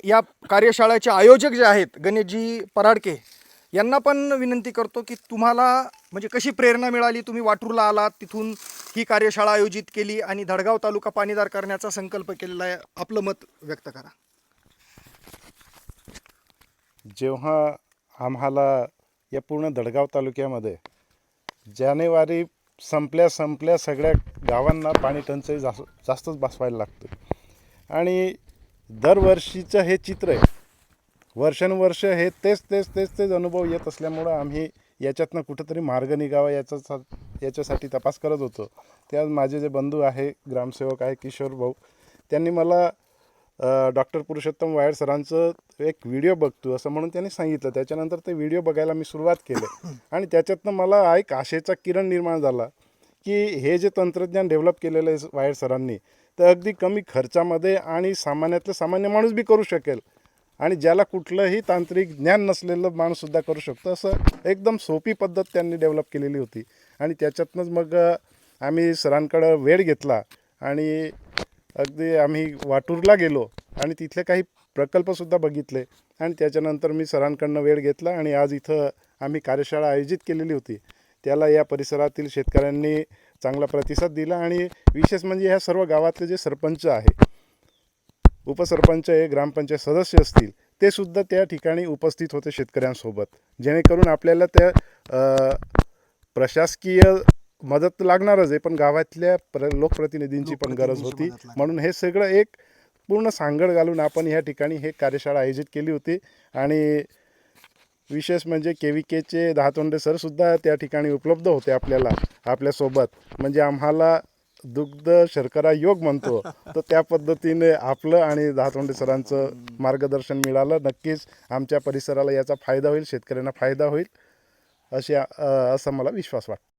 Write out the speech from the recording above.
या कार्यशाळेचे आयोजक जे आहेत गणेशजी पराडके यांना पण विनंती करतो की तुम्हाला म्हणजे कशी प्रेरणा मिळाली, तुम्ही वाटूरला आलात, तिथून ही कार्यशाळा आयोजित केली आणि धडगाव तालुका पाणीदार करण्याचा संकल्प केलेला आहे, आपलं मत व्यक्त करा. जेव्हा आम्हाला या पूर्ण धडगाव तालुक्यामध्ये जानेवारी संपल्या सगळ्या गावांना पाणी टंचाई जास्तच भासवायला लागते आणि दरवर्षीचं हे चित्र आहे. वर्षानुवर्ष हे तेच अनुभव येत असल्यामुळं आम्ही याच्यातनं कुठंतरी मार्ग निघावा याच्यासाठी तपास करत होतो. त्यात माझे जे बंधू आहे, ग्रामसेवक आहे किशोर भाऊ, त्यांनी मला डॉक्टर पुरुषोत्तम वायर सरांचं एक व्हिडिओ बघतो असं म्हणून त्यांनी सांगितलं. त्याच्यानंतर ते व्हिडिओ बघायला मी सुरुवात केली आणि त्याच्यातनं मला एक आशेचा किरण निर्माण झाला की हे जे तंत्रज्ञान डेव्हलप केलेलं आहे वायर सरांनी, तर अगदी कमी खर्चामध्ये आणि सामान्यातलं सामान्य माणूस बी करू शकेल आणि ज्याला कुठलंही तांत्रिक ज्ञान नसलेलं माणूससुद्धा करू शकतो, असं एकदम सोपी पद्धत त्यांनी डेव्हलप केलेली होती. आणि त्याच्यातनंच मग आम्ही सरांकडं वेळ घेतला आणि अगदी आम्ही वाटूरला गेलो आणि तिथले काही प्रकल्पसुद्धा बघितले आणि त्याच्यानंतर मी सरांकडनं वेळ घेतला आणि आज इथं आम्ही कार्यशाळा आयोजित केलेली होती. त्याला या परिसरातील शेतकऱ्यांनी चांगला प्रतिसाद दिला आणि विशेष म्हणजे ह्या सर्व गावातले जे सरपंच आहे, उपसरपंच आहे, ग्रामपंचायत सदस्य असतील, ते सुद्धा त्या ठिकाणी उपस्थित होते शेतकऱ्यांसोबत, जेणेकरून आपल्याला त्या प्रशासकीय मदत लागणारच आहे, पण गावातल्या लोकप्रतिनिधींची पण गरज होती. म्हणून हे सगळं एक पूर्ण सांगड घालून आपण ह्या ठिकाणी हे कार्यशाळा आयोजित केली होती. आणि विशेष म्हणजे KVKचे दहातोंडे सरसुद्धा त्या ठिकाणी उपलब्ध होते आपल्यासोबत. म्हणजे आम्हाला दुग्ध शर्करा योग म्हणतो, तर त्या पद्धतीने आपलं आणि दहातोंडे सरांचं मार्गदर्शन मिळालं. नक्कीच आमच्या परिसराला याचा फायदा होईल, शेतकऱ्यांना फायदा होईल असं मला विश्वास वाटतो.